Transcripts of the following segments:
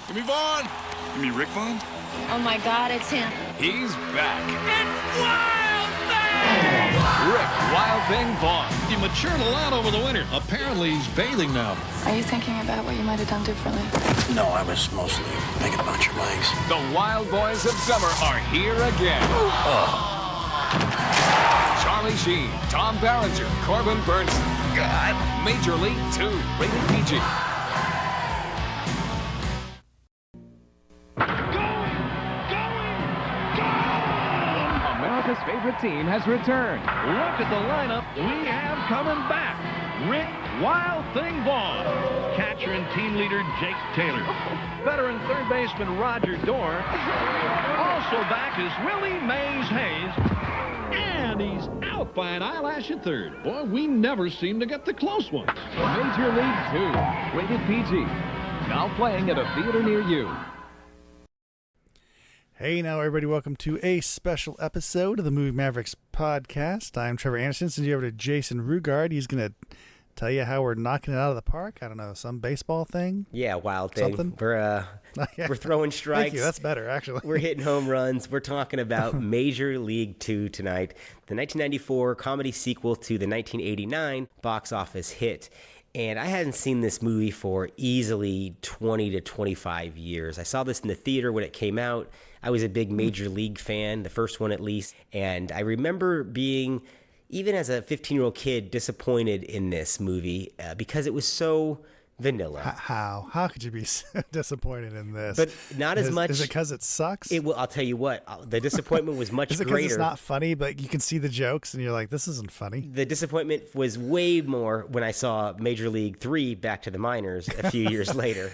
Give me Vaughn. You mean Rick Vaughn? Oh my God, it's him. He's back. It's Wild Thing! Rick Wild Thing Vaughn. He matured a lot over the winter. Apparently, he's bathing now. Are you thinking about what you might have done differently? No, I was mostly thinking about your legs. The Wild Boys of Summer are here again. Charlie Sheen, Tom Berenger, Corbin Burnson. God. Major League 2, rated PG. America's favorite team has returned. Look at the lineup we have coming back. Rick Wild Thing Vaughn, catcher and team leader Jake Taylor, veteran third baseman Roger Dorr. Also back is Willie Mays Hayes. And he's out by an eyelash at third. Boy, we never seem to get the close ones. Major League 2, rated PG. Now playing at a theater near you. Hey now everybody, welcome to a special episode of the Movie Mavericks podcast. I'm Trevor Anderson. Send you over to Jason Rugard. He's going to tell you how we're knocking it out of the park. I don't know, some baseball thing? Yeah, wild thing. Something? We're throwing strikes. Thank you, that's better actually. We're hitting home runs. We're talking about Major League 2 tonight, the 1994 comedy sequel to the 1989 box office hit. And I hadn't seen this movie for easily 20 to 25 years. I saw this in the theater when it came out. I was a big Major League fan, the first one at least. And I remember being, even as a 15-year-old kid, disappointed in this movie because it was so vanilla. How could you be so disappointed in this? But not as much. Is it because it sucks? I'll tell you what, the disappointment was much is it greater. Because it's not funny, but you can see the jokes and you're like, this isn't funny? The disappointment was way more when I saw Major League 3 Back to the Minors a few years later.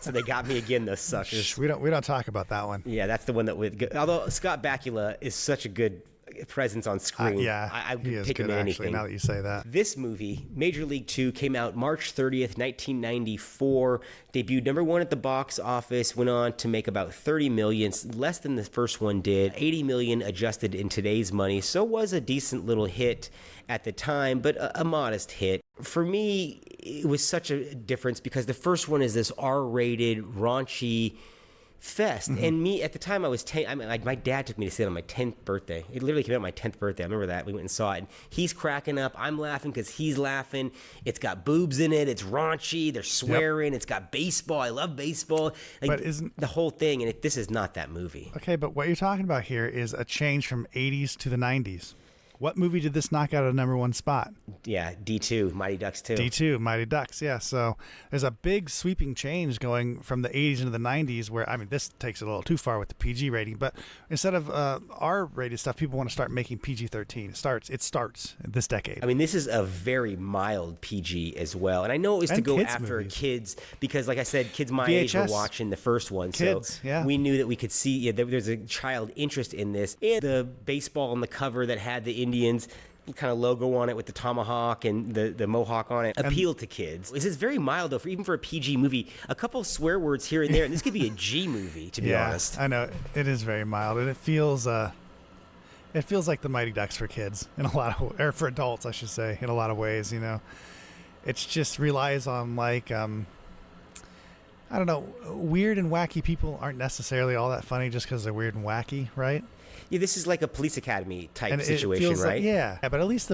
So they got me again, those suckers. We don't talk about that one. Yeah, that's the one that would go. Although Scott Bakula is such a good presence on screen. I would take him in anything. Now that you say that. This movie, Major League 2, came out March 30th, 1994. Debuted number one at the box office. Went on to make about $30 million, less than the first one did. $80 million adjusted in today's money. So was a decent little hit at the time, but a modest hit. For me, it was such a difference because the first one is this R-rated, raunchy fest. Mm-hmm. And me, at the time, I was 10. My dad took me to see it on my 10th birthday. It literally came out on my 10th birthday. I remember that. We went and saw it. And he's cracking up. I'm laughing because he's laughing. It's got boobs in it. It's raunchy. They're swearing. Yep. It's got baseball. I love baseball. But isn't the whole thing? And this is not that movie. Okay, but what you're talking about here is a change from 80s to the 90s. What movie did this knock out of number one spot? Yeah, D2, Mighty Ducks 2. D2, Mighty Ducks, yeah. So there's a big sweeping change going from the 80s into the 90s where, I mean, this takes it a little too far with the PG rating, but instead of R-rated stuff, people want to start making PG-13. It starts this decade. I mean, this is a very mild PG as well. And I know it was to go after movies. Kids because, like I said, kids my VHS. age were watching the first one. Kids, so yeah. We knew that we could see there's a child interest in this. And the baseball on the cover that had the Indians kind of logo on it with the tomahawk and the mohawk on it appealed to kids. This is very mild though, even for a PG movie. A couple of swear words here and there, and this could be a G movie, to be honest. I know it is very mild, and it feels like the Mighty Ducks for kids in a lot of, or for adults, I should say, in a lot of ways. You know, it's just relies on like I don't know, weird and wacky people aren't necessarily all that funny just because they're weird and wacky, right? Yeah, this is like a Police Academy type and situation, right? Like, yeah, but at least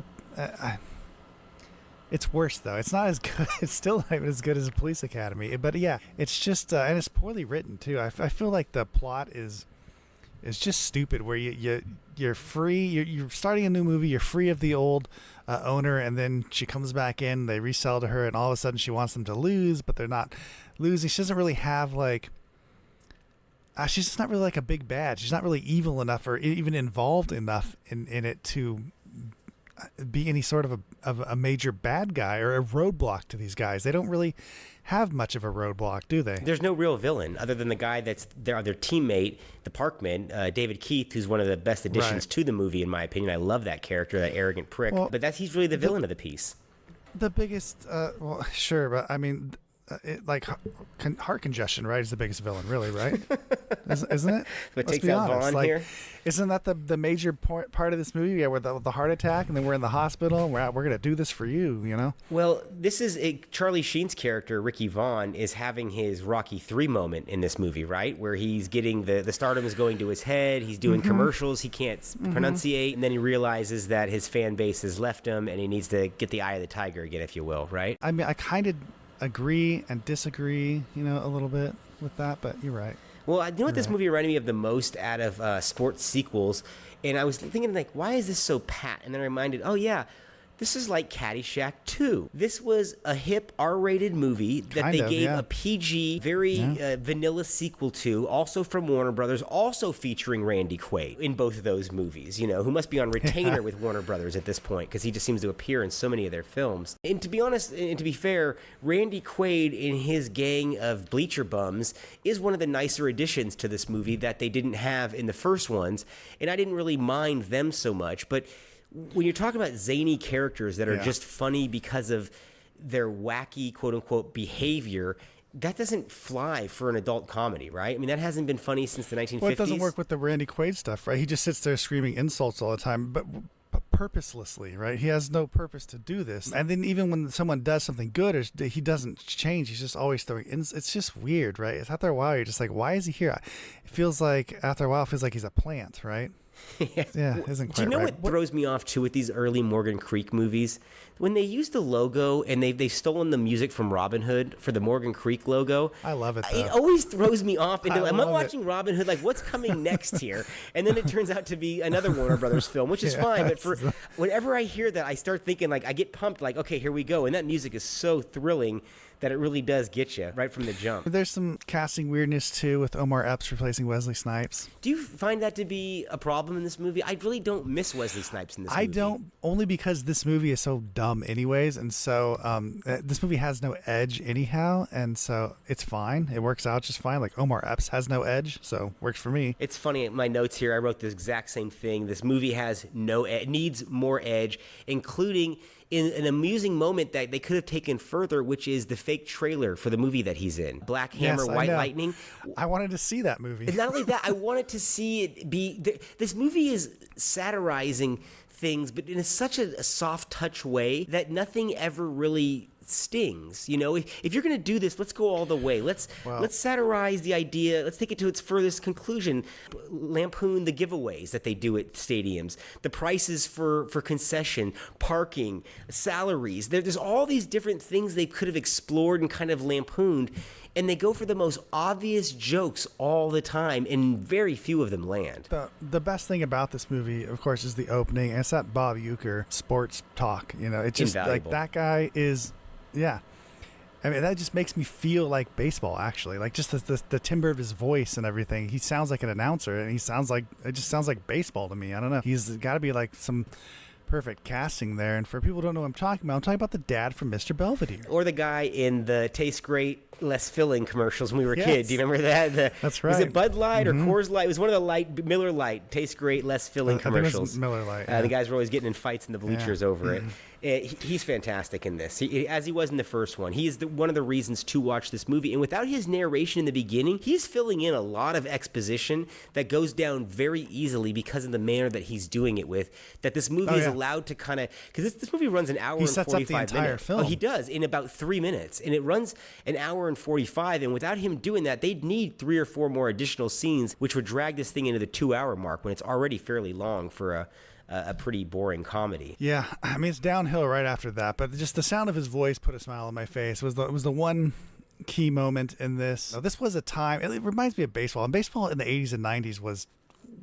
it's worse though. It's not as good. It's still not as good as a Police Academy. But yeah, it's just and it's poorly written too. I feel like the plot is just stupid. Where you're free. You're starting a new movie. You're free of the old owner, and then she comes back in. They resell to her, and all of a sudden she wants them to lose, but they're not losing. She doesn't really have like. She's just not really like a big bad. She's not really evil enough or even involved enough in it to be any sort of a major bad guy or a roadblock to these guys. They don't really have much of a roadblock, do they? There's no real villain other than the guy that's their teammate, the Parkman, David Keith, who's one of the best additions to the movie, in my opinion. I love that character, that arrogant prick. Well, but he's really the villain of the piece. The biggest, well, sure, but I mean, heart congestion, right? Is the biggest villain, really, right? Isn't it? But Let's takes be out honest. Vaughn here. Isn't that the major part of this movie? Yeah, where the heart attack, and then we're in the hospital. And we're gonna do this for you, you know. Well, this is Charlie Sheen's character, Ricky Vaughn, is having his Rocky 3 moment in this movie, right? Where he's getting the stardom is going to his head. He's doing commercials. He can't pronunciate, and then he realizes that his fan base has left him, and he needs to get the eye of the tiger again, if you will, right? I mean, I kind of agree and disagree, you know, a little bit with that, but you're right. Well, you know what this movie reminded me of the most out of sports sequels? And I was thinking, like, why is this so pat? And then I reminded, oh, yeah, this is like Caddyshack 2. This was a hip R-rated movie that they gave a PG, very vanilla sequel to, also from Warner Brothers, also featuring Randy Quaid in both of those movies, you know, who must be on retainer with Warner Brothers at this point because he just seems to appear in so many of their films. And to be honest, and to be fair, Randy Quaid in his gang of bleacher bums is one of the nicer additions to this movie that they didn't have in the first ones, and I didn't really mind them so much, but when you're talking about zany characters that are just funny because of their wacky, quote-unquote, behavior, that doesn't fly for an adult comedy, right? I mean, that hasn't been funny since the 1950s. Well, it doesn't work with the Randy Quaid stuff, right? He just sits there screaming insults all the time, but purposelessly, right? He has no purpose to do this. And then even when someone does something good, he doesn't change. He's just always throwing it's just weird, right? After a while, you're just like, why is he here? It feels like, after a while, it feels like he's a plant, right? Yeah, isn't quite. Do you know right. what throws me off too with these early Morgan Creek movies? When they use the logo and they've stolen the music from Robin Hood for the Morgan Creek logo. I love it, though. It always throws me off. Am I watching Robin Hood? Like, what's coming next here? And then it turns out to be another Warner Brothers film, which is fine. But whenever I hear that, I start thinking, like, I get pumped, like, okay, here we go. And that music is so thrilling that it really does get you right from the jump. There's some casting weirdness, too, with Omar Epps replacing Wesley Snipes. Do you find that to be a problem in this movie? I really don't miss Wesley Snipes in this movie. I don't, only because this movie is so dumb anyways, and so this movie has no edge anyhow, and so it's fine. It works out just fine. Like, Omar Epps has no edge, so works for me. It's funny, my notes here, I wrote the exact same thing. This movie has needs more edge, including in an amusing moment that they could have taken further, which is the fake trailer for the movie that he's in, Black Hammer, White Lightning. I wanted to see that movie. And not only that, I wanted to see it be... This movie is satirizing things, but in such a soft touch way that nothing ever really stings. You know, if you're going to do this, let's go all the way. Let's satirize the idea. Let's take it to its furthest conclusion. Lampoon the giveaways that they do at stadiums, the prices for concession, parking, salaries. There's all these different things they could have explored and kind of lampooned, and they go for the most obvious jokes all the time, and very few of them land. The best thing about this movie, of course, is the opening. And it's that Bob Uecker sports talk. You know, it's just invaluable. Like that guy is. Yeah. I mean, that just makes me feel like baseball, actually. Like, just the timbre of his voice and everything. He sounds like an announcer, and it just sounds like baseball to me. I don't know. He's got to be like some perfect casting there. And for people who don't know what I'm talking about the dad from Mr. Belvedere. Or the guy in the Tastes Great, Less Filling commercials when we were kids. Do you remember that? That's right. Was it Bud Light or Coors Light? It was one of the Miller Light, Tastes Great, Less Filling commercials. I think it was Miller Light. The guys were always getting in fights in the bleachers over it. He's fantastic in this, as he was in the first one. He is one of the reasons to watch this movie. And without his narration in the beginning, he's filling in a lot of exposition that goes down very easily because of the manner that he's doing it with. That this movie is allowed to kind of... Because this movie runs an hour and 45 minutes. He sets up the entire film. Oh, he does, in about 3 minutes. And it runs an hour and 45. And without him doing that, they'd need 3 or 4 more additional scenes, which would drag this thing into the 2-hour mark when it's already fairly long for a pretty boring comedy. Yeah, I mean, it's downhill right after that, but just the sound of his voice put a smile on my face. It was the one key moment in this. Now, this was a time, it reminds me of baseball, and baseball in the 80s and 90s was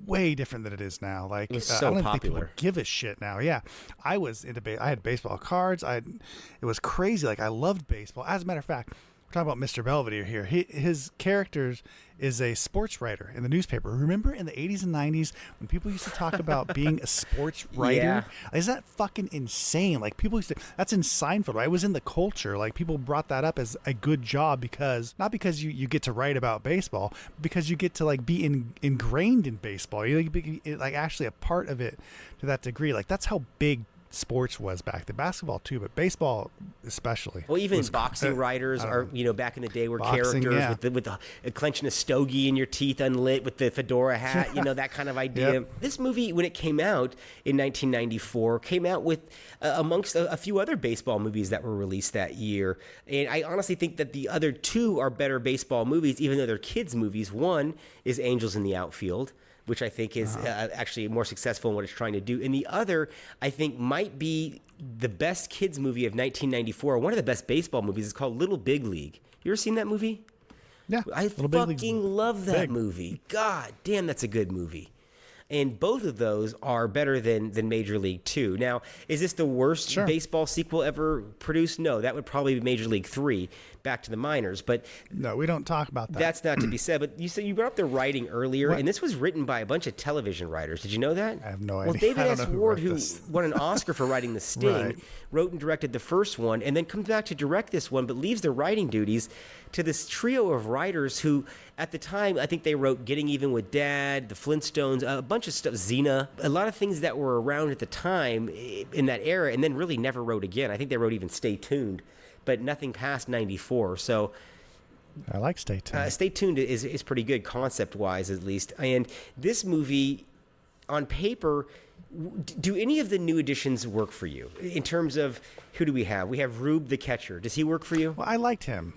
way different than it is now. Like, it was so I don't even popular. think people give a shit now. Yeah, I was into I had baseball cards. It was crazy. Like, I loved baseball. As a matter of fact, we're talking about Mr. Belvedere here. His character is a sports writer in the newspaper. Remember in the 80s and 90s when people used to talk about being a sports writer? Yeah. Is that fucking insane? Like, people used to, that's in Seinfeld, right? It was in the culture. Like, people brought that up as a good job because, not because you get to write about baseball, because you get to, like, be ingrained in baseball. You like, be, like, actually a part of it to that degree. Like, that's how big sports was back then. Basketball too, but baseball especially. Well, even boxing writers are, back in the day were characters with the clenching a stogie in your teeth unlit with the fedora hat, that kind of idea. Yep. This movie, when it came out in 1994, came out with amongst a few other baseball movies that were released that year. And I honestly think that the other two are better baseball movies, even though they're kids' movies. One is Angels in the Outfield, which I think is actually more successful in what it's trying to do. And the other, I think, might be the best kids movie of 1994. One of the best baseball movies is called Little Big League. You ever seen that movie? Yeah. I fucking love that movie. God damn, that's a good movie. And both of those are better than Major League 2. Now, is this the worst baseball sequel ever produced? No, that would probably be Major League 3, Back to the Minors. But no, we don't talk about that. That's not to be said. But you said you brought up the writing earlier, and this was written by a bunch of television writers. Did you know that? I have no idea. Well, David S. Ward, who won an Oscar for writing The Sting, wrote and directed the first one, and then comes back to direct this one, but leaves the writing duties to this trio of writers who, at the time, I think they wrote Getting Even with Dad, The Flintstones, a bunch of stuff, Xena, a lot of things that were around at the time in that era, and then really never wrote again. I think they wrote even Stay Tuned, but nothing past 94. So I like Stay Tuned. Stay Tuned is pretty good, concept-wise at least. And this movie, on paper, do any of the new additions work for you? In terms of, who do we have? We have Rube the catcher. Does he work for you? Well, I liked him.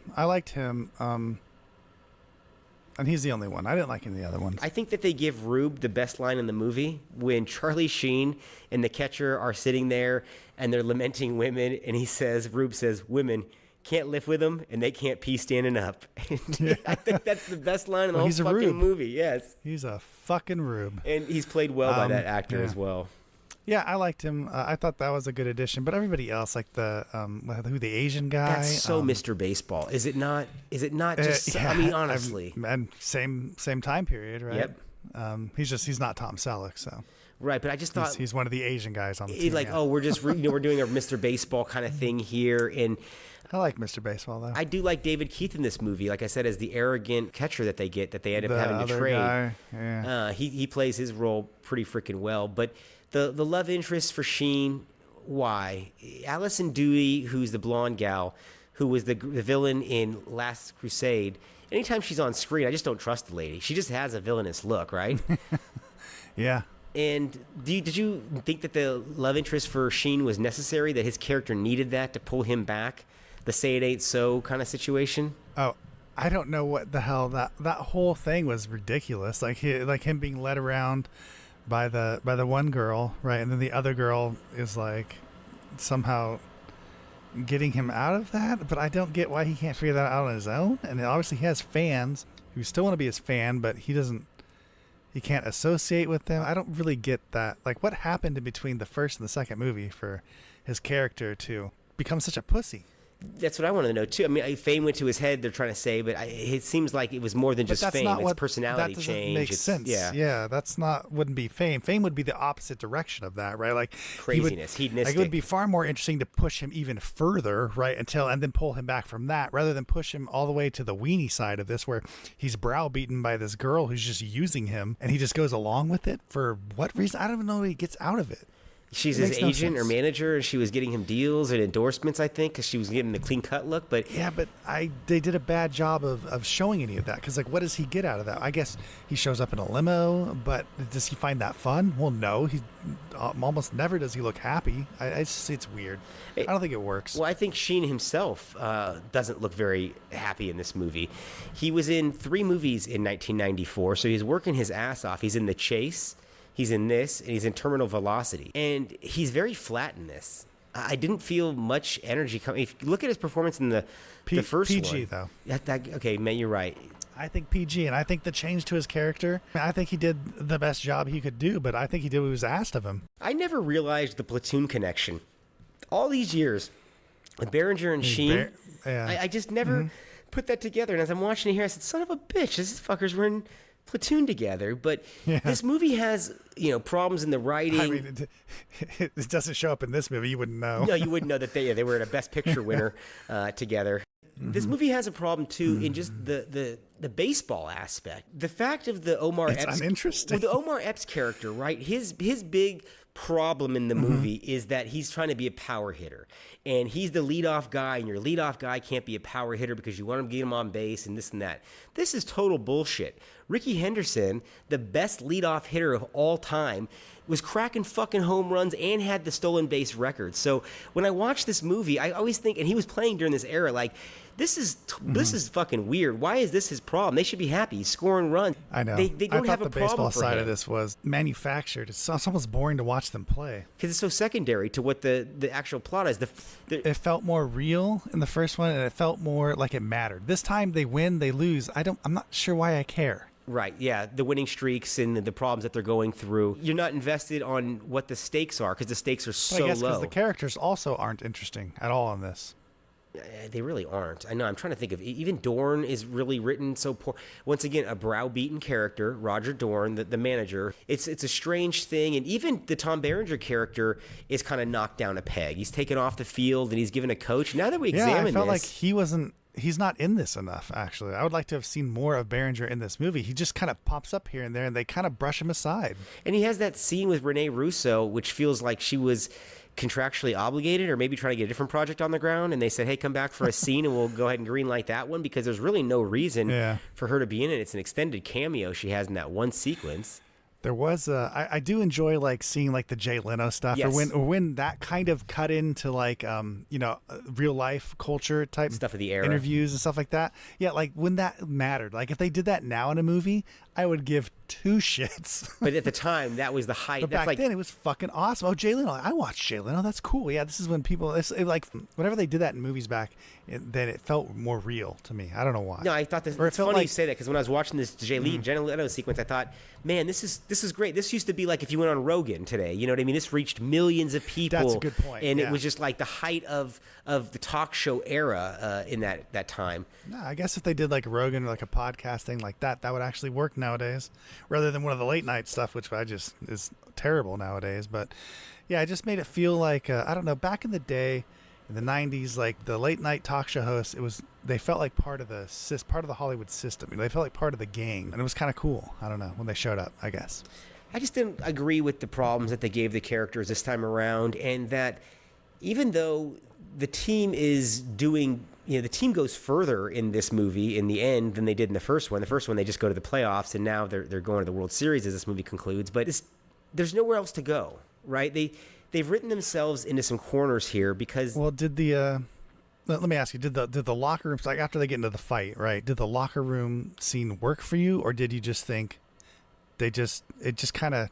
And he's the only one. I didn't like any of the other ones. I think that they give Rube the best line in the movie when Charlie Sheen and the catcher are sitting there and they're lamenting women, and Rube says, women can't live with them and they can't pee standing up. I think that's the best line in the whole fucking movie. Yes. He's a fucking Rube. And he's played well by that actor as well. Yeah, I liked him. I thought that was a good addition. But everybody else, like the Asian guy, that's so Mr. Baseball. Is it not? Is it not just? I mean, honestly, and same time period, right? Yep. He's not Tom Selleck, so. Right, but I just thought he's one of the Asian guys on the team. We're just we're doing a Mr. Baseball kind of thing here, and I like Mr. Baseball though. I do like David Keith in this movie, like I said, as the arrogant catcher that they end up having to trade. Guy, yeah. He plays his role pretty freaking well, but the love interest for Sheen, why? Allison Dewey, who's the blonde gal, who was the villain in Last Crusade. Anytime she's on screen, I just don't trust the lady. She just has a villainous look, right? Yeah. And did you think that the love interest for Sheen was necessary, that his character needed that to pull him back? The say it ain't so kind of situation? Oh, I don't know what the hell that whole thing was ridiculous. Like him being led around by the one girl, right? And then the other girl is like somehow getting him out of that, but I don't get why he can't figure that out on his own. And obviously he has fans who still want to be his fan, but he can't associate with them. I don't really get that. Like, what happened in between the first and the second movie for his character to become such a pussy? That's what I wanted to know, too. I mean, fame went to his head, they're trying to say, but it seems like it was more than just fame. It's personality change. That doesn't make sense. Yeah, wouldn't be fame. Fame would be the opposite direction of that, right? Like craziness, hedonistic. Like, it would be far more interesting to push him even further, right, and then pull him back from that, rather than push him all the way to the weenie side of this, where he's browbeaten by this girl who's just using him, and he just goes along with it for what reason? I don't even know what he gets out of it. She's his agent or manager, and she was getting him deals and endorsements, I think, because she was getting the clean cut look. But yeah, but they did a bad job of showing any of that, because like, what does he get out of that? I guess he shows up in a limo, but does he find that fun? Well, no. He almost never does he look happy. It's weird. I don't think it works. Well, I think Sheen himself doesn't look very happy in this movie. He was in 3 movies in 1994, so he's working his ass off. He's in The Chase. He's in this, and he's in Terminal Velocity. And he's very flat in this. I didn't feel much energy coming. If you look at his performance in the first PG, one. PG, though. Okay, man, you're right. I think PG, and I think the change to his character, I think he did the best job he could do, but I think he did what was asked of him. I never realized the platoon connection. All these years, with Berenger and Sheen, I just never put that together. And as I'm watching it here, I said, son of a bitch, these fuckers were in platoon together. But this movie has problems in the writing. I mean, it doesn't show up in this movie. You wouldn't know. No, you wouldn't know that they were a Best Picture winner together. This movie has a problem too in just the baseball aspect. The fact of the Omar Epps. Uninteresting. Well, the Omar Epps character, right? His big problem in the movie is that he's trying to be a power hitter, and he's the leadoff guy, and your leadoff guy can't be a power hitter because you want him to get him on base and this and that. This is total bullshit. Rickey Henderson, the best leadoff hitter of all time, was cracking fucking home runs and had the stolen base record. So when I watch this movie, I always think, and he was playing during this era, like, this is fucking weird. Why is this his problem? They should be happy. He's scoring runs. I know. They don't have a problem for him. I thought the baseball side of this was manufactured. It's almost boring to watch them play. Because it's so secondary to what the actual plot is. It felt more real in the first one, and it felt more like it mattered. This time they win, they lose. I'm not sure why I care. Right, yeah, the winning streaks and the problems that they're going through. You're not invested on what the stakes are because the stakes are so I guess low. Because the characters also aren't interesting at all in this. They really aren't. I know. I'm trying to think of even Dorn is really written so poor. Once again, a browbeaten character, Roger Dorn, the manager. It's a strange thing, and even the Tom Berenger character is kind of knocked down a peg. He's taken off the field and he's given a coach. Now that we examine I felt this, like he's not in this enough, actually. I would like to have seen more of Berenger in this movie. He just kind of pops up here and there, and they kind of brush him aside. And he has that scene with Renee Russo, which feels like she was contractually obligated or maybe trying to get a different project on the ground, and they said, hey, come back for a scene and we'll go ahead and greenlight that one, because there's really no reason for her to be in it. It's an extended cameo she has in that one sequence. There was I do enjoy like seeing like the Jay Leno stuff, Yes. or when that kind of cut into like real life culture type Stuff of the era. interviews and stuff like that. Yeah, like when that mattered. Like if they did that now in a movie, I would give two shits. But at the time, that was the height. But back then, it was fucking awesome. Oh, Jay Leno. I watched Jay Leno. That's cool. Yeah, this is when people, like, whenever they did that in movies back, then it felt more real to me. I don't know why. No, I thought this. Or It's funny you say that, because when I was watching this Jay Leno sequence, I thought, man, this is great. This used to be like if you went on Rogan today. You know what I mean? This reached millions of people. That's a good point. And yeah. it was just like the height of the talk show era in that time. No, I guess if they did like Rogan or like a podcast thing like that, that would actually work nowadays, rather than one of the late night stuff, which I just is terrible nowadays. But yeah, it just made it feel like I don't know. Back in the day, in the '90s, like the late night talk show hosts, they felt like part of the Hollywood system. You know, they felt like part of the gang, and it was kind of cool. I don't know, when they showed up, I guess. I just didn't agree with the problems that they gave the characters this time around, and that even though the team is doing, the team goes further in this movie in the end than they did in the first one. The first one, they just go to the playoffs, and now they're going to the World Series as this movie concludes. But there's nowhere else to go, right? They've written themselves into some corners here because. Well, did the let me ask you, did the locker room, like after they get into the fight, right? Did the locker room scene work for you, or did you just think it just kind of,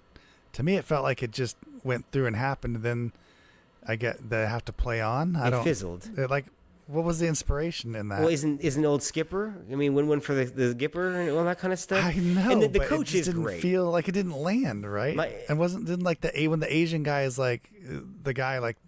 to me, it felt like it just went through and happened, and then I get they have to play on. It fizzled. What was the inspiration in that? Well, isn't old Skipper? I mean, win one for the Skipper and all that kind of stuff. I know, and the but coach it is didn't great. feel like it didn't land right, and didn't like when the Asian guy is like the guy like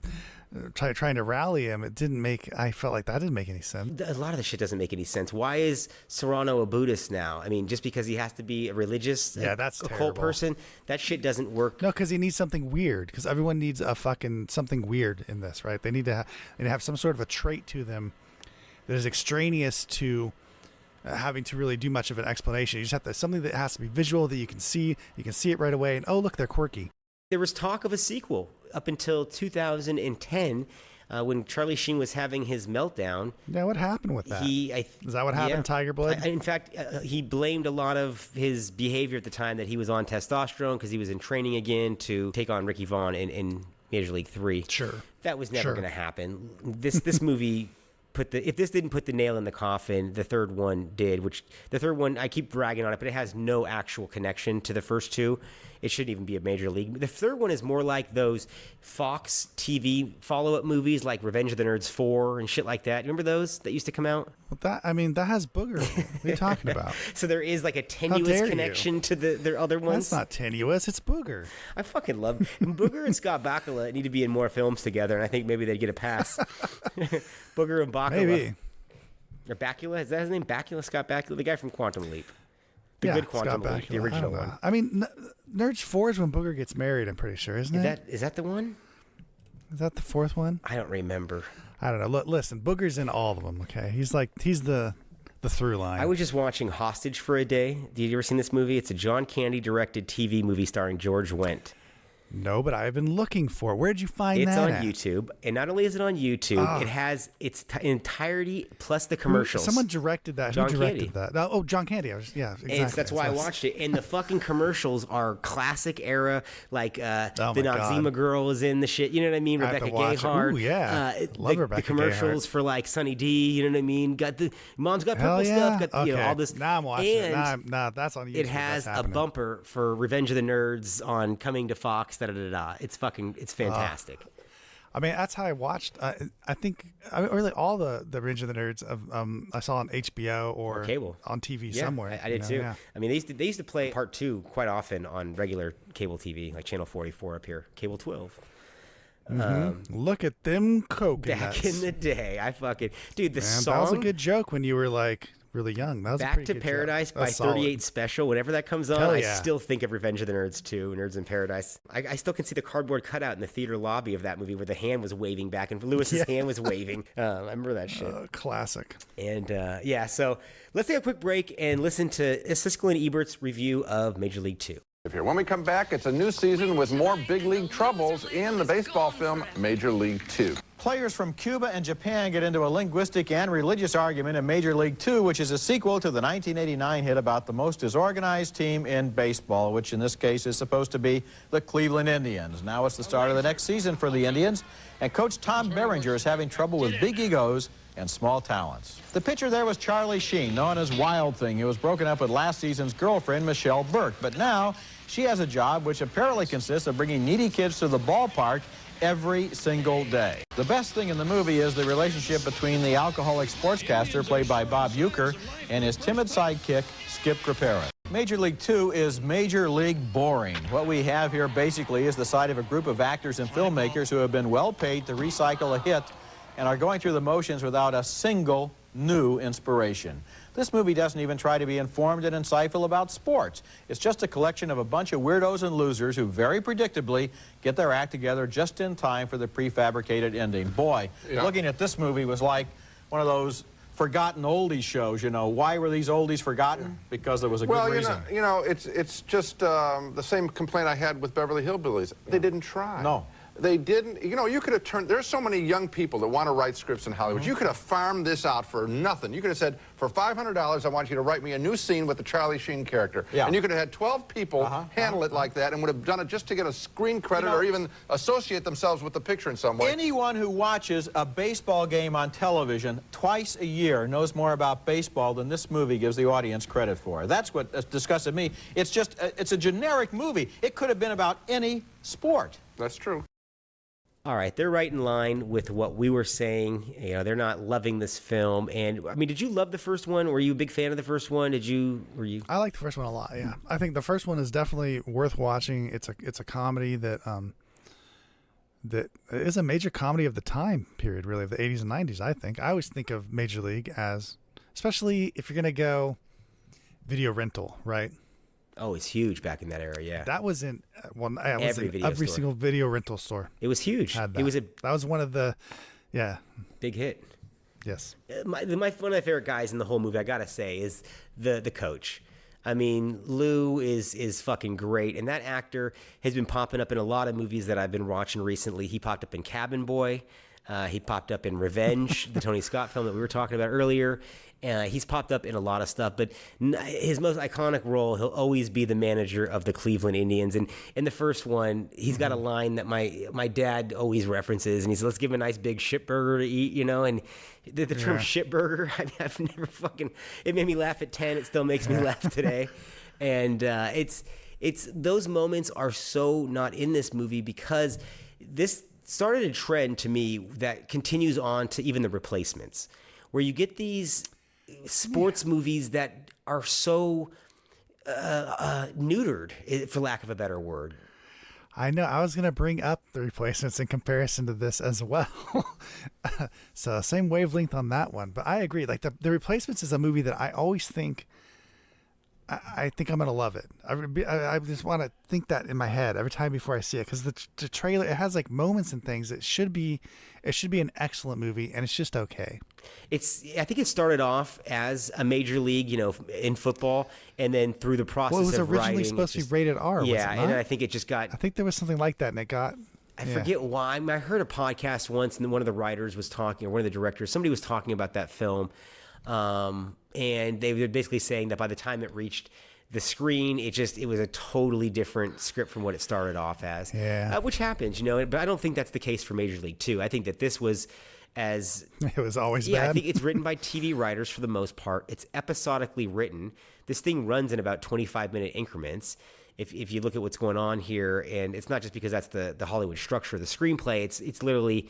trying to rally him. It didn't make. I felt like that didn't make any sense. A lot of the shit doesn't make any sense. Why is Serrano a Buddhist now? I mean, just because he has to be a religious, that's occult terrible. person, that shit doesn't work. No, because he needs something weird. Because everyone needs a fucking something weird in this, right? They need to have some sort of a trait to them that is extraneous to having to really do much of an explanation. You just have to something that has to be visual, that you can see it right away, and oh look, they're quirky. There was talk of a sequel up until 2010 when Charlie Sheen was having his meltdown. Yeah, what happened with that? Is that what happened, yeah. Tiger Blood? In fact, he blamed a lot of his behavior at the time that he was on testosterone because he was in training again to take on Ricky Vaughn in Major League 3. Sure. That was never going to happen. This movie... if this didn't put the nail in the coffin, the third one did, which the third one, I keep bragging on it, but it has no actual connection to the first two. It shouldn't even be a major league. The third one is more like those Fox TV follow-up movies like Revenge of the Nerds 4 and shit like that. Remember those that used to come out? Well, that has Booger. What are you talking about? So there is like a tenuous connection to their other ones? That's not tenuous. It's Booger. I fucking love Booger and Scott Bakula need to be in more films together, and I think maybe they'd get a pass. Booger and Bakula. Maybe. Or Bakula? Is that his name? Bakula? Scott Bakula? The guy from Quantum Leap. The good Quantum Leap, the original one. I mean, Nerds 4 is when Booger gets married, I'm pretty sure, isn't it? Is that the one? Is that the fourth one? I don't remember. I don't know. Listen, Booger's in all of them, okay? He's the through line. I was just watching Hostage for a Day. Did you ever seen this movie? It's a John Candy directed TV movie starring George Wendt. No, but I've been looking for it. Where'd you find It's that on YouTube. And not only is it on YouTube, it has its entirety plus the commercials. Someone directed that. John Who directed Candy. that? Oh, John Candy. Exactly. That's why I watched it. And the fucking commercials are classic era, like the Noxzema girl is in the shit. You know what I mean? I have Rebecca to watch it. Gayheart. Ooh, yeah. Love the Rebecca commercials Gayheart. for like Sunny D. You know what I mean? Got the mom's got Hell purple yeah. stuff. Got all this. Now I'm watching it. And Nah, that's on YouTube. it has That's a happening. bumper for Revenge of the Nerds on coming to Fox. It's fantastic. I mean, that's how I watched. I think really all the Revenge of the Nerds I saw on HBO or cable on TV Yeah, somewhere. I did too. Yeah. I mean, they used to play part 2 quite often on regular cable TV, like Channel 44 up here, Cable 12. Look at them coconuts. Back in the day, dude, the song. That was a good joke when you were like really young. That was a Back pretty to good Paradise joke. by That's solid. 38 Special, whenever that comes on, Hell I yeah. still think of Revenge of the Nerds 2, Nerds in Paradise. I still can see the cardboard cutout in the theater lobby of that movie where the hand was waving back and Lewis's hand was waving. I remember that shit. Classic. And so let's take a quick break and listen to Siskel and Ebert's review of Major League 2. Here. When we come back, it's a new season with more big league troubles in the baseball film Major League 2. Players from Cuba and Japan get into a linguistic and religious argument in Major League 2, which is a sequel to the 1989 hit about the most disorganized team in baseball, which in this case is supposed to be the Cleveland Indians. Now it's the start of the next season for the Indians, and Coach Tom Berenger is having trouble with big egos and small talents. The pitcher there was Charlie Sheen, known as Wild Thing. He was broken up with last season's girlfriend, Michelle Burke, but now she has a job which apparently consists of bringing needy kids to the ballpark every single day. The best thing in the movie is the relationship between the alcoholic sportscaster, played by Bob Uecker, and his timid sidekick, Skip Grapera. Major League 2 is Major League boring. What we have here basically is the side of a group of actors and filmmakers who have been well paid to recycle a hit and are going through the motions without a single new inspiration. This movie doesn't even try to be informed and insightful about sports. It's just a collection of a bunch of weirdos and losers who very predictably get their act together just in time for the prefabricated ending. Boy, looking at this movie was like one of those forgotten oldies shows, you know. Why were these oldies forgotten? Because there was a good reason. You know, it's just the same complaint I had with Beverly Hillbillies. They didn't try. No. They didn't, you know, you could have turned, there's so many young people that want to write scripts in Hollywood. You could have farmed this out for nothing. You could have said, for $500, I want you to write me a new scene with the Charlie Sheen character. Yeah. And you could have had 12 people handle it like that and would have done it just to get a screen credit or even associate themselves with the picture in some way. Anyone who watches a baseball game on television twice a year knows more about baseball than this movie gives the audience credit for. That's what disgusted me. It's just, it's a generic movie. It could have been about any sport. That's true. All right, they're right in line with what we were saying. You know, they're not loving this film. And I mean, did you love the first one? Were you a big fan of the first one? Were you? I like the first one a lot. Yeah, I think the first one is definitely worth watching. It's a comedy that is a major comedy of the time period, really, of the 80s and 90s. I think I always think of Major League as, especially if you're gonna go video rental, right? Oh, it's huge back in that era, yeah. That was in every single video rental store. It was huge. Had that. That was one of the, big hit. Yes. One of my favorite guys in the whole movie, I gotta say, is the coach. I mean, Lou is fucking great, and that actor has been popping up in a lot of movies that I've been watching recently. He popped up in Cabin Boy. He popped up in Revenge, the Tony Scott film that we were talking about earlier. He's popped up in a lot of stuff, but his most iconic role, he'll always be the manager of the Cleveland Indians. And in the first one, he's got a line that my dad always references, and he says, "Let's give him a nice big shitburger to eat," you know. And the term shitburger, I mean, I've never it made me laugh at 10. It still makes me laugh today. And it's those moments are so not in this movie because this started a trend to me that continues on to even the Replacements, where you get these sports movies that are so neutered, for lack of a better word. I know. I was going to bring up the Replacements in comparison to this as well. So same wavelength on that one. But I agree. Like the Replacements is a movie that I always think, I think I'm going to love it. I just want to think that in my head every time before I see it. Because the trailer, it has like moments and things. It should be an excellent movie, and it's just okay. I think it started off as a major league, in football, and then through the process Well, it was of originally writing, supposed to be rated R. Yeah, was it not? and I think it just got. I think there was something like that, and it got. I forget why. I mean, I heard a podcast once, and one of the writers was talking, or one of the directors, somebody was talking about that film, and they were basically saying that by the time it reached the screen, it was a totally different script from what it started off as. Yeah. Which happens, but I don't think that's the case for Major League 2. I think that this was as... It was always bad. I think it's written by TV writers for the most part. It's episodically written. This thing runs in about 25-minute increments. If you look at what's going on here, and it's not just because that's the Hollywood structure of the screenplay, it's literally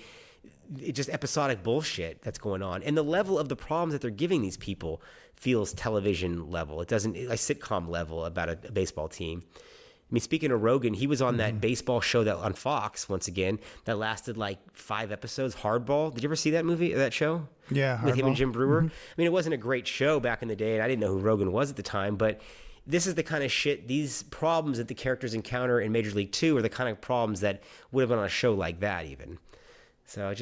just episodic bullshit that's going on. And the level of the problems that they're giving these people feels television level. It doesn't like sitcom level about a baseball team. I mean, speaking of Rogan, he was on that baseball show that on Fox, once again, that lasted like 5 episodes, Hardball. Did you ever see that movie, that show? Yeah, with him and Hardball. Jim Brewer. I mean, it wasn't a great show back in the day, and I didn't know who Rogan was at the time, but this is the kind of shit, these problems that the characters encounter in Major League 2 are the kind of problems that would have been on a show like that even. So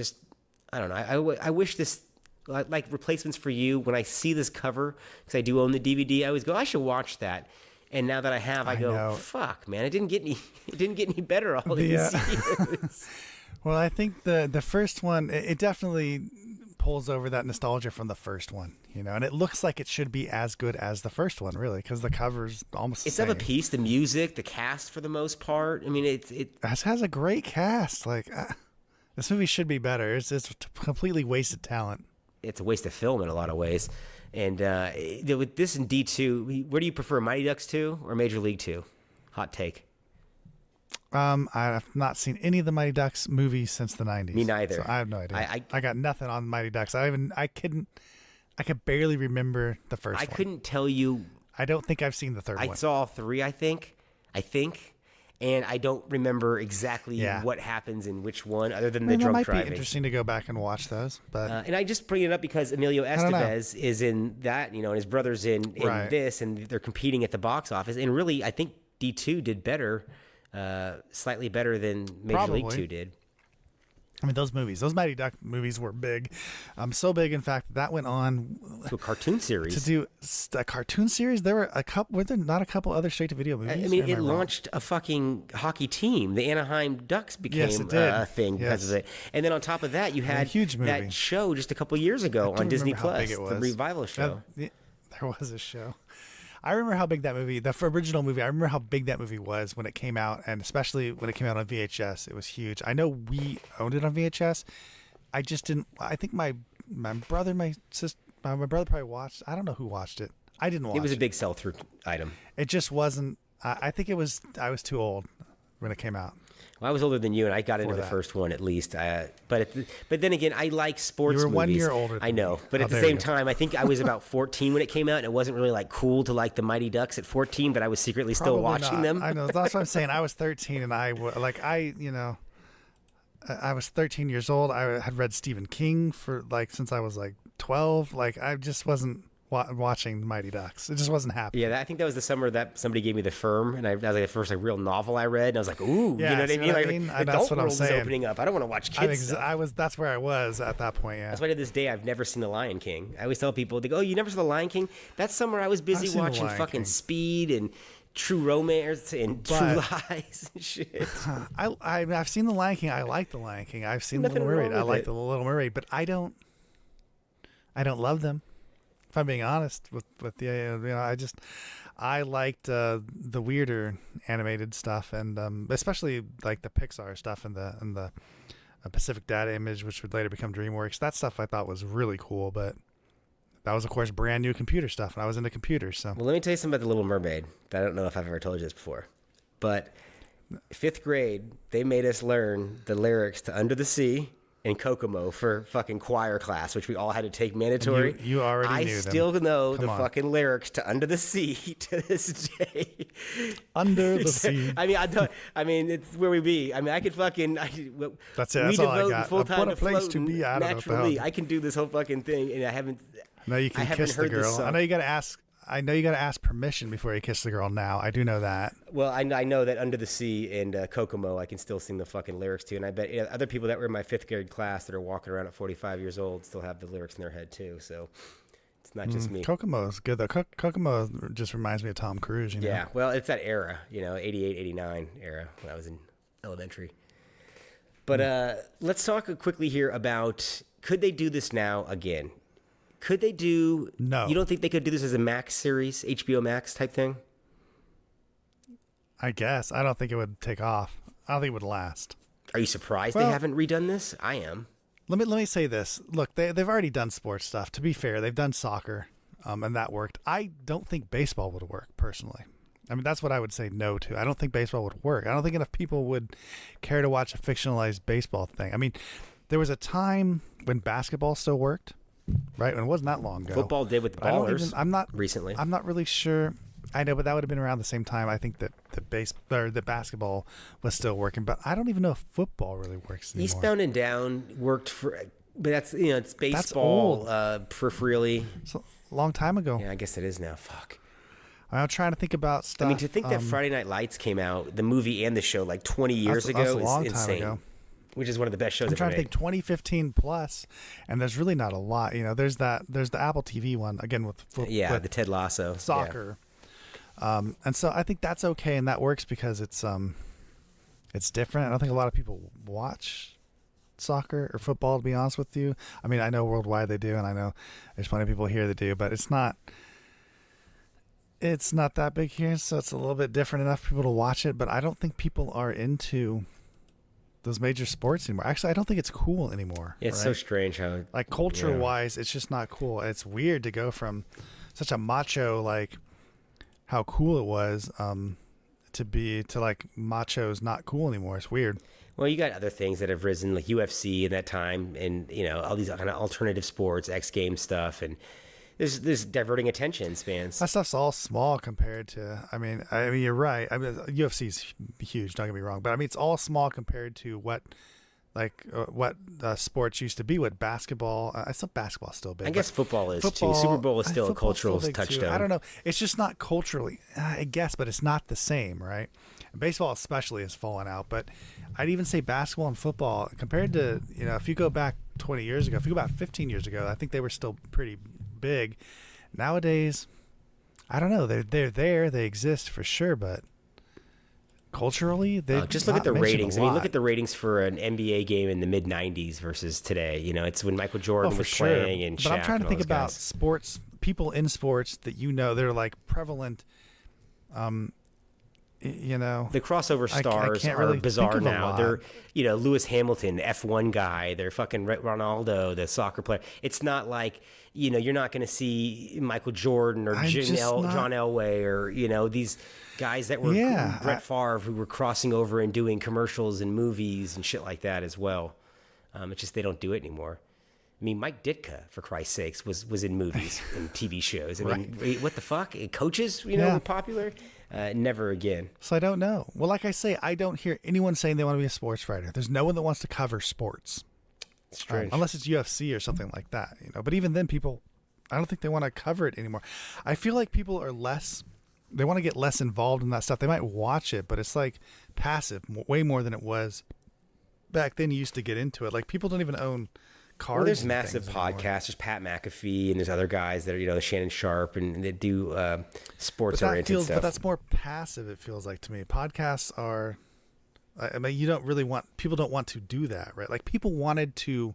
I don't know. I wish this, like Replacements for You, when I see this cover, because I do own the DVD, I always go, I should watch that. And now that I have, I go, fuck, man, it didn't get any better all these years. Well, I think the first one, it definitely pulls over that nostalgia from the first one, and it looks like it should be as good as the first one, really, because the cover's almost the same. It's of a piece, the music, the cast for the most part. I mean, it has a great cast. Like, this movie should be better. It's completely wasted talent. It's a waste of film in a lot of ways. And with this in D2, where do you prefer, Mighty Ducks 2 or Major League 2? Hot take. I've not seen any of the Mighty Ducks movies since the 90s. Me neither. So I have no idea. I got nothing on Mighty Ducks. I could barely remember the first one. I couldn't tell you. I don't think I've seen the third one. I saw all 3, I think. And I don't remember exactly what happens in which one, other than the drunk driving. It might be interesting to go back and watch those. But and I just bring it up because Emilio Estevez is in that, and his brother's in this, and they're competing at the box office. And really, I think D2 did better, slightly better than Major League 2 did. I mean, those Mighty Duck movies were big. So big, in fact, that went on to a cartoon series. To do a cartoon series, there were were there not a couple other straight-to-video movies? I mean, it launched a fucking hockey team. The Anaheim Ducks became a thing because of it. And then on top of that, you had that show just a couple years ago on Disney Plus, the revival show. There was a show. I remember how big that movie, the original movie, I remember how big that movie was when it came out, and especially when it came out on VHS. It was huge. I know we owned it on VHS. I just didn't. I think my brother, my sister, my brother probably watched. I don't know who watched it. I didn't watch it. It was a big sell-through item. It just wasn't. I think I was too old when it came out. Well, I was older than you, and I got into the first one at least. But then again, I like sports movies. You were 1 year older. I know, but at the same time, I think I was about 14 when it came out, and it wasn't really like cool to like the Mighty Ducks at 14, but I was secretly still watching them. I know. That's what I'm saying. I was 13, and I was 13 years old. I had read Stephen King for since I was 12. I just wasn't watching Mighty Ducks. It just wasn't happening. Yeah, I think that was the summer that somebody gave me The Firm, and that was the first real novel I read, and I was like, ooh, you know what I mean? That's what I'm saying. Is opening up. I don't want to watch kids stuff. That's where I was at that point. Yeah. That's why to this day I've never seen The Lion King. I always tell people, they go, "Oh, you never saw The Lion King?" That summer I was busy watching fucking Speed and True Romance and True Lies and shit. I've seen The Lion King. I like The Lion King. I've seen The Little Mermaid. I like The Little Mermaid, but I don't love them. If I'm being honest with I liked the weirder animated stuff, and especially like the Pixar stuff and the Pacific Data Image, which would later become DreamWorks. That stuff I thought was really cool, but that was of course brand new computer stuff, and I was into computers. So well, let me tell you something about The Little Mermaid. I don't know if I've ever told you this before, but 5th grade they made us learn the lyrics to Under the Sea and Kokomo for fucking choir class, which we all had to take mandatory. You already knew them. I still know the fucking lyrics to Under the Sea to this day. Under the Sea. I mean, it's where we be. I mean, I could fucking. That's it. That's all I got. Full time what a place to be. I don't know. I can do this whole fucking thing, and I haven't. No, you can kiss the girl. I know you got to ask. I know you got to ask permission before you kiss the girl now. I do know that. Well, I know that Under the Sea and Kokomo I can still sing the fucking lyrics to, and I bet other people that were in my 5th grade class that are walking around at 45 years old still have the lyrics in their head too, so it's not just me. Kokomo's good, though. Kokomo just reminds me of Tom Cruise, you know? Yeah, well, it's that era, 88, 89 era when I was in elementary. But let's talk quickly here about, could they do this now again? Could they do... No. You don't think they could do this as a Max series, HBO Max type thing? I guess. I don't think it would take off. I don't think it would last. Are you surprised they haven't redone this? I am. Let me say this. Look, they've already done sports stuff. To be fair, they've done soccer, and that worked. I don't think baseball would work, personally. I mean, that's what I would say no to. I don't think baseball would work. I don't think enough people would care to watch a fictionalized baseball thing. I mean, there was a time when basketball still worked. Right, and it wasn't that long ago. Football did with the ballers. Recently. I'm not really sure. I know, but that would have been around the same time. I think that the basketball was still working, but I don't even know if football really works anymore. Eastbound and Down worked for, but that's it's baseball peripherally. It's a long time ago. Yeah, I guess it is now. Fuck. I'm trying to think about stuff. I mean, to think that Friday Night Lights came out, the movie and the show, like 20 years ago that's a long is time insane. ago. Which is one of the best shows I'm ever trying to made. think 2015 plus, and there's really not a lot. There's the Apple TV one again with the Ted Lasso soccer, and so I think that's okay and that works because it's different. I don't think a lot of people watch soccer or football, to be honest with you. I mean, I know worldwide they do, and I know there's plenty of people here that do, but it's not that big here, so it's a little bit different enough for people to watch it. But I don't think people are into those major sports anymore. Actually, I don't think it's cool anymore. Yeah, it's so strange how, like, culture wise, it's just not cool. It's weird to go from such a macho, like, how cool it was to like macho's not cool anymore. It's weird. Well, you got other things that have risen, like UFC in that time, and all these kind of alternative sports, X Games stuff, and there's diverting attention spans. That stuff's all small compared to. I mean, you're right. I mean, UFC's huge. Don't get me wrong, but I mean, it's all small compared to what sports used to be. What basketball? Basketball's still big. I guess football is too. Super Bowl is still a cultural touchstone. Too. I don't know. It's just not culturally, I guess, but it's not the same, right? And baseball especially has fallen out. But I'd even say basketball and football compared to if you go back 20 years ago, if you go back 15 years ago, I think they were still pretty big. Nowadays, I don't know. They're there. They exist for sure, but culturally, they just look at the ratings. I mean, look at the ratings for an NBA game in the mid '90s versus today. It's when Michael Jordan was playing and Shaq. But I'm trying to think about guys. Sports, people in sports that they're like prevalent. The crossover stars can't are really bizarre think of a now. lot. They're Lewis Hamilton, F1 guy. They're fucking Ronaldo, the soccer player. It's not like you're not going to see Michael Jordan or John Elway or these guys that were Brett Favre who were crossing over and doing commercials and movies and shit like that as well. It's just they don't do it anymore. I mean, Mike Ditka, for Christ's sakes, was in movies and TV shows. I mean, what the fuck? Coaches, were popular. Never again. So I don't know. Well, like I say, I don't hear anyone saying they want to be a sports writer. There's no one that wants to cover sports. Strange. Unless it's UFC or something like that, But even then, people, I don't think they want to cover it anymore. I feel like people are they want to get less involved in that stuff. They might watch it, but it's like passive, way more than it was back then. You used to get into it. Like, people don't even own cars. Well, there's massive podcasts. There's Pat McAfee, and there's other guys that are, Shannon Sharp, and they do sports-oriented stuff. But that's more passive, it feels like to me. Podcasts are, I mean, people don't want to do that, right? Like, people wanted to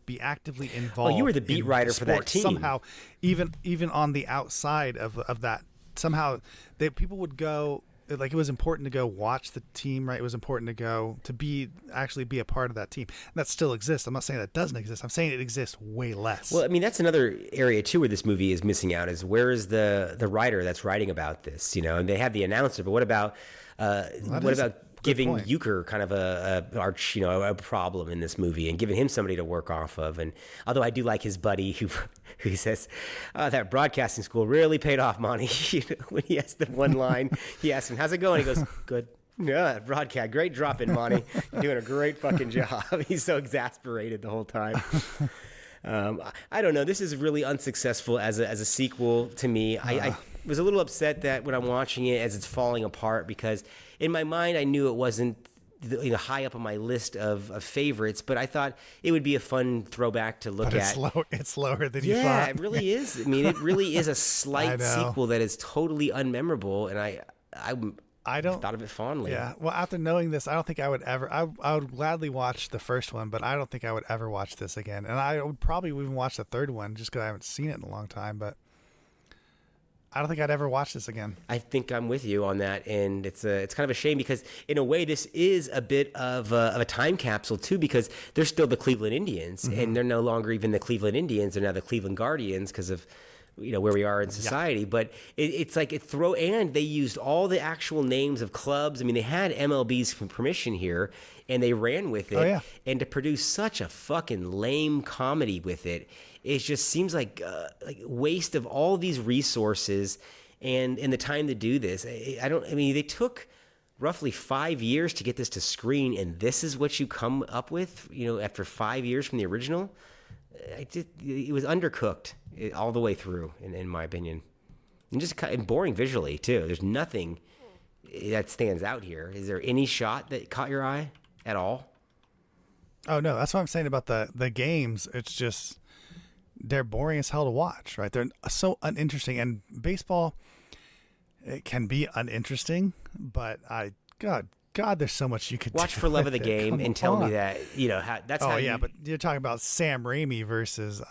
be actively involved. Well, you were the beat writer for that team. Somehow, even on the outside of that, somehow people would go. Like, it was important to go watch the team, right? It was important to go to actually be a part of that team. And that still exists. I'm not saying that doesn't exist. I'm saying it exists way less. Well, I mean, that's another area too where this movie is missing out. Is where is the writer that's writing about this? And they have the announcer, but what about giving Euchre kind of a problem in this movie and giving him somebody to work off of? And although I do like his buddy who says, that broadcasting school really paid off, Monty. When he has the one line, he asks him, how's it going? He goes, good. Yeah, broadcast. Great drop in, Monty. You're doing a great fucking job. He's so exasperated the whole time. I don't know. This is really unsuccessful as a sequel to me. was a little upset that when I'm watching it as it's falling apart, because in my mind I knew it wasn't high up on my list of favorites, but I thought it would be a fun throwback to look at. It's lower than you thought. Yeah, it really is. I mean, it really is a slight sequel that is totally unmemorable, and I don't thought of it fondly. Yeah. Well, after knowing this, I don't think I would ever. I would gladly watch the first one, but I don't think I would ever watch this again. And I would probably even watch the third one just because I haven't seen it in a long time. But I don't think I'd ever watch this again. I think I'm with you on that, and it's kind of a shame because in a way this is a bit of a time capsule too, because they're still the Cleveland Indians, and they're no longer even the Cleveland Indians; they're now the Cleveland Guardians because of where we are in society. But it's like and they used all the actual names of clubs. I mean, they had MLB's permission here, and they ran with it. Oh, yeah. And to produce such a fucking lame comedy with it just seems like waste of all these resources and the time to do this. They took roughly 5 years to get this to screen, and this is what you come up with, after 5 years from the original. It was undercooked all the way through, in my opinion, and boring visually too. There's nothing that stands out here. Is there any shot that caught your eye at all? Oh no, that's what I'm saying about the games. It's just they're boring as hell to watch, right? They're so uninteresting, and baseball, it can be uninteresting, but God, there's so much you could watch do for love of the with it. game Come and tell on. me that that's how. Oh yeah, but you're talking about Sam Raimi versus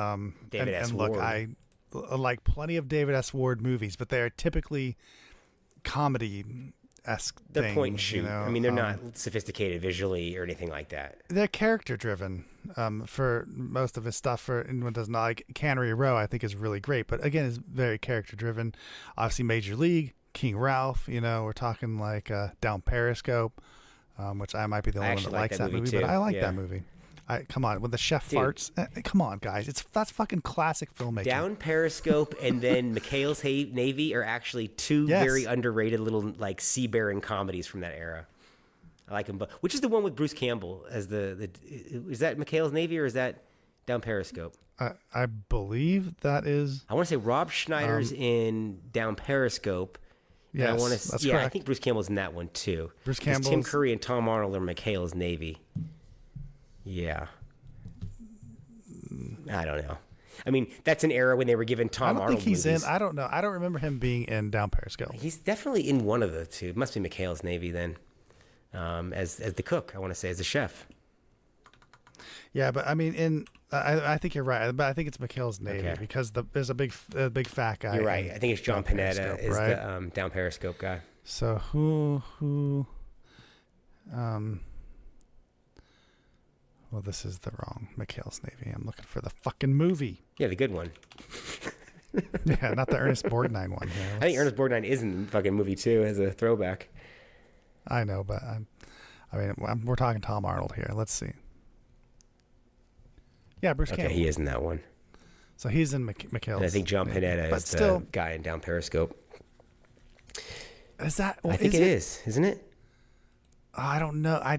David S. And look, Ward. I like plenty of David S. Ward movies, but they are typically comedy-esque. They're point and things, shoot. I mean, they're not sophisticated visually or anything like that. They're character driven for most of his stuff. For anyone who does not like Cannery Row, I think is really great, but again, it's very character driven. Obviously, Major League, King Ralph. We're talking like Down Periscope, which I might be the only one that likes that movie, but I like that movie. Come on, when the chef farts. Come on, guys, that's fucking classic filmmaking. Down Periscope and then McHale's Navy are actually two very underrated little sea-bearing comedies from that era. I like them both. Which is the one with Bruce Campbell as the is that McHale's Navy or is that Down Periscope? I believe that is. I want to say Rob Schneider's in Down Periscope. Yes, that's correct. I think Bruce Campbell's in that one too. Bruce Campbell, Tim Curry and Tom Arnold are McHale's Navy. Yeah. I don't know. I mean, that's an era when they were given Tom Arnold I don't think he's movies. in. I don't know. I don't remember him being in Down Periscope. He's definitely in one of the two. It must be McHale's Navy then, as the cook. I want to say as the chef. Yeah, but I mean, I think you're right. But I think it's McHale's Navy because there's a big fat guy. You're right. I think it's John Panetta is right? the Down Periscope guy. So who well, this is the wrong McHale's Navy. I'm looking for the fucking movie. Yeah, the good one. Yeah, not the Ernest Borgnine one. Yeah, I think Ernest Borgnine is in the fucking movie too as a throwback. I know, but we're talking Tom Arnold here. Let's see. Yeah, Bruce Campbell. Okay, he is in that one. So he's in McHale's. And I think John Panetta is the guy in Down Periscope. Is that? I think it is, isn't it? I don't know. I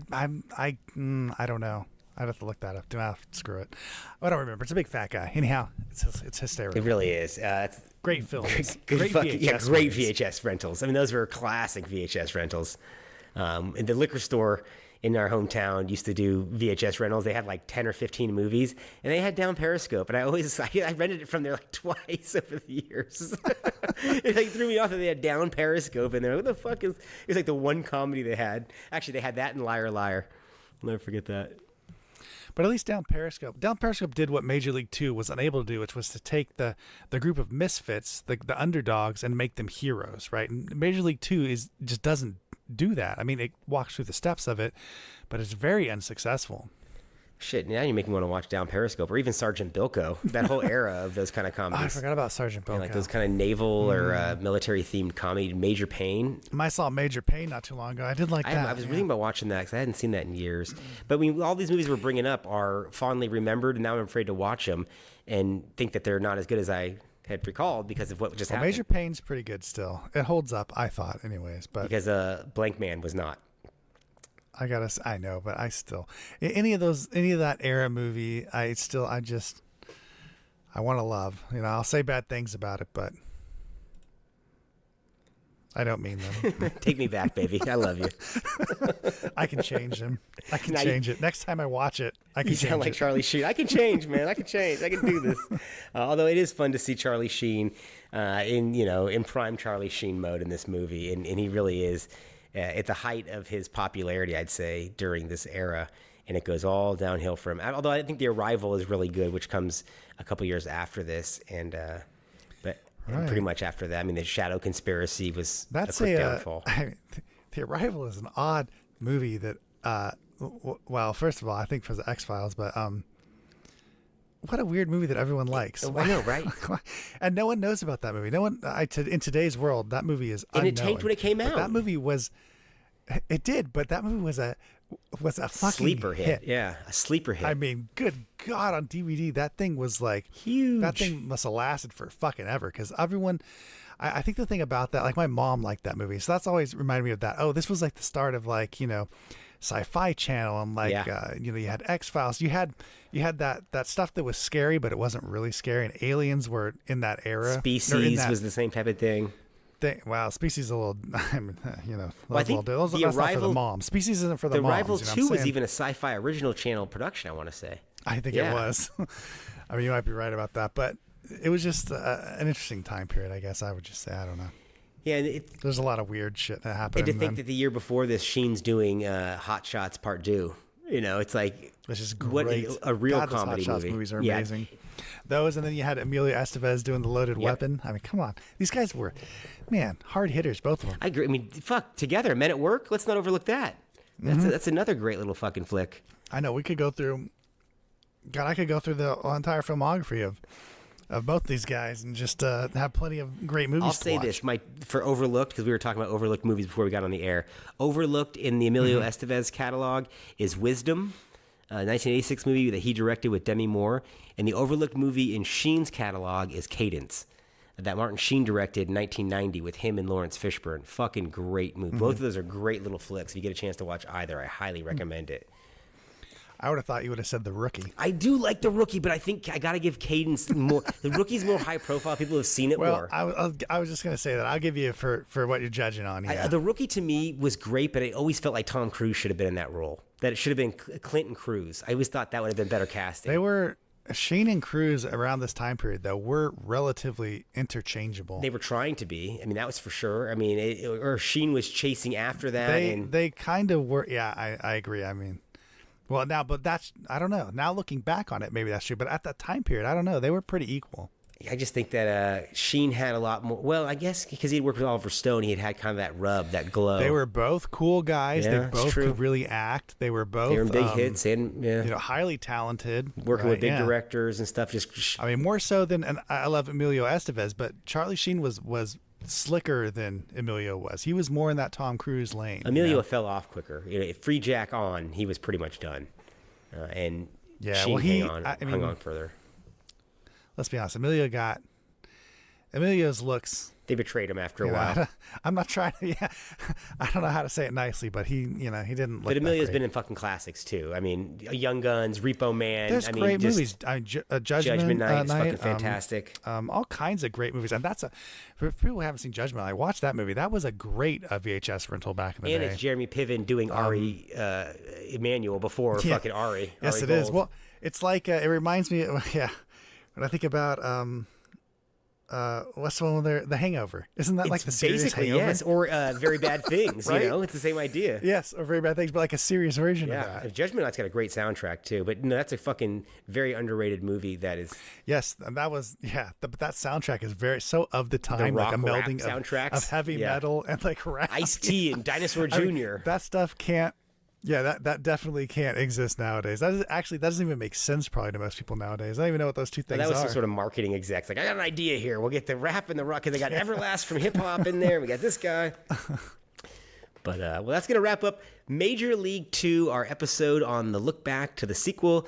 don't know. I'd have to look that up. Screw it. I don't remember. It's a big fat guy. Anyhow, it's hysterical. It really is. It's great film. Great VHS rentals. I mean, those were classic VHS rentals. In the liquor store in our hometown used to do VHS rentals. They had like 10 or 15 movies, and they had Down Periscope. And I rented it from there like twice over the years. It threw me off that they had Down Periscope in there. What the fuck is? It was like the one comedy they had. Actually, they had that in Liar Liar. I'll never forget that. But at least Down Periscope did what Major League 2 was unable to do, which was to take the group of misfits, the underdogs, and make them heroes, right? And Major League 2 just doesn't do that. I mean, it walks through the steps of it, but it's very unsuccessful. Shit, now you make me want to watch Down Periscope or even Sergeant Bilko, that whole era of those kind of comedies. I forgot about Sergeant Bilko. Like those kind of naval or military-themed comedy, Major Payne. I saw Major Payne not too long ago. I did like that. I was reading about watching that because I hadn't seen that in years. But all these movies we're bringing up are fondly remembered, and now I'm afraid to watch them and think that they're not as good as I had recalled because of what just happened. Major Payne's pretty good still. It holds up, I thought, anyways. But because Blank Man was not. I know, but I still any of that era movie, I want to love. I'll say bad things about it, but I don't mean them. Take me back, baby. I love you. I can change them. I can change it. Next time I watch it, I can You change sound like it. Charlie Sheen. I can change, man. I can change. I can do this. Although it is fun to see Charlie Sheen in prime Charlie Sheen mode in this movie, and he really is at the height of his popularity, I'd say, during this era. And it goes all downhill from. Although I think The Arrival is really good, which comes a couple years after this, and pretty much after that. I mean, The Shadow Conspiracy was a quick downfall. The Arrival is an odd movie that. Well, first of all, I think for the X-Files, but what a weird movie that everyone likes. I know, right? And no one knows about that movie. No one in today's world, that movie is unknown. And it tanked when it came out. That movie was. It did, but that movie was a fucking sleeper hit. Yeah, a sleeper hit. I mean, good God, on DVD, that thing was like huge. That thing must have lasted for fucking ever because everyone. I think the thing about that, like my mom liked that movie, so that's always reminded me of that. Oh, this was like the start of like Sci-Fi Channel and like you had X-Files. You had that stuff that was scary, but it wasn't really scary. And Aliens were in that era. Species was the same type of thing. Wow, Species is a little, I think that's not for the mom. Species isn't for the moms. The Arrival 2 was even a Sci-Fi original channel production, I want to say. I think it was. I mean, you might be right about that, but it was just an interesting time period, I guess I would just say. I don't know. Yeah, there's a lot of weird shit that happened. And to think that the year before this, Sheen's doing Hot Shots Part 2. It's like... Which is great. A real God, comedy Hot Shots movie. Movies are amazing. Those, and then you had Emilio Estevez doing The Loaded Weapon. I mean, come on. These guys were, man, hard hitters, both of them. I agree. I mean, fuck, Together, Men at Work, let's not overlook that. That's another great little fucking flick. I know. We could go through... God, I could go through the entire filmography of both these guys and just have plenty of great movies I'll to say watch. this, for Overlooked, because we were talking about overlooked movies before we got on the air. Overlooked in the Emilio Estevez catalog is Wisdom, a 1986 movie that he directed with Demi Moore. And the overlooked movie in Sheen's catalog is Cadence, that Martin Sheen directed in 1990 with him and Lawrence Fishburne. Fucking great movie. Both of those are great little flicks. If you get a chance to watch either, I highly recommend it. I would have thought you would have said The Rookie. I do like The Rookie, but I think I got to give Cadence more. The Rookie's more high profile. People have seen it more. I was just going to say that. I'll give you for what you're judging on. Yeah. The Rookie to me was great, but I always felt like Tom Cruise should have been in that role. That it should have been Clinton Cruise. I always thought that would have been better casting. They were... Sheen and Cruise around this time period, though, were relatively interchangeable. They were trying to be. I mean, that was for sure. I mean, or Sheen was chasing after that. They kind of were. Yeah, I agree. I mean... Well, now, but that's, I don't know. Now looking back on it, maybe that's true. But at that time period, I don't know. They were pretty equal. I just think that Sheen had a lot more. Well, I guess because he'd worked with Oliver Stone, he had kind of that rub, that glow. They were both cool guys. Yeah, they both could really act. They were both. They were in big hits and highly talented. Working with big directors and stuff. I mean, more so than, and I love Emilio Estevez, but Charlie Sheen was slicker than Emilio was. He was more in that Tom Cruise lane. Emilio fell off quicker. Free Jack on, he was pretty much done. And Sheen hung on further. Let's be honest. Emilio's looks. They betrayed him after a while. I'm not trying to. Yeah, I don't know how to say it nicely, but he didn't look. But Emilio's been in fucking classics too. I mean, Young Guns, Repo Man. There's great movies. Judgment Night is fucking fantastic. All kinds of great movies, and for people who haven't seen Judgment Night, watch that movie. That was a great VHS rental back in the day. And it's Jeremy Piven doing Ari Emanuel before fucking Ari. Yes, Ari it Gold. is. Well, it's like it reminds me. When I think about. What's the one there? The Hangover. Isn't that like the serious Hangover? Yes, or Very Bad Things. Right? It's the same idea. Yes, or Very Bad Things, but like a serious version of that. Judgment Night's got a great soundtrack too, but no, that's a fucking very underrated movie. That is. Yes, and that was but that soundtrack is very so of the time, the rock, like a melding of heavy metal and like rap. Ice-T and Dinosaur Jr. mean, that stuff can't. Yeah, that definitely can't exist nowadays. That doesn't even make sense probably to most people nowadays. I don't even know what those two things are. That was some sort of marketing execs. Like, I got an idea here. We'll get the rap and the rock, because they got Everlast from hip hop in there. We got this guy. But that's gonna wrap up Major League 2, our episode on the look back to the sequel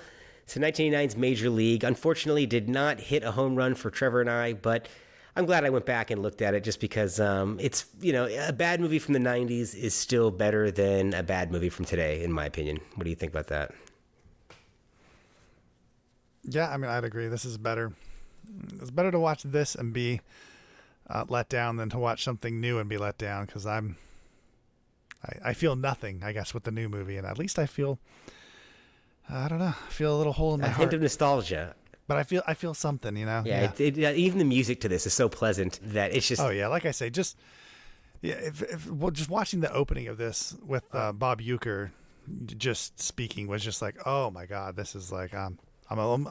to 1989's Major League. Unfortunately, did not hit a home run for Trevor and I, but I'm glad I went back and looked at it just because it's, a bad movie from the 90s is still better than a bad movie from today, in my opinion. What do you think about that? Yeah, I mean, I'd agree. This is better. It's better to watch this and be let down than to watch something new and be let down, because I feel nothing, I guess, with the new movie, and at least I feel, I don't know, I feel a little hole in my heart. A hint of nostalgia. But I feel something, you know. Yeah, even the music to this is so pleasant that it's just. Oh yeah, like I say, just just watching the opening of this with Bob Uecker just speaking was just like, oh my God, this is like I'm in home.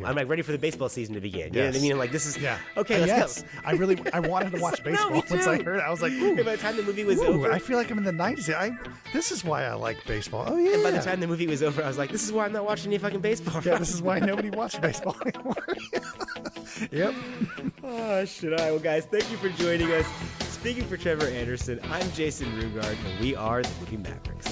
I'm like ready for the baseball season to begin. You know what I mean? I'm like, this is okay. Let's go. I wanted to watch baseball once I heard it. I was like, ooh. And by the time the movie was over, I feel like I'm in the 90s. This is why I like baseball. Oh yeah. And by the time the movie was over, I was like, this is why I'm not watching any fucking baseball. Yeah, this is why nobody watches baseball anymore. Yep. Oh shit! All right, well, guys, thank you for joining us. Speaking for Trevor Anderson, I'm Jason Rugard, and we are the Movie Mavericks.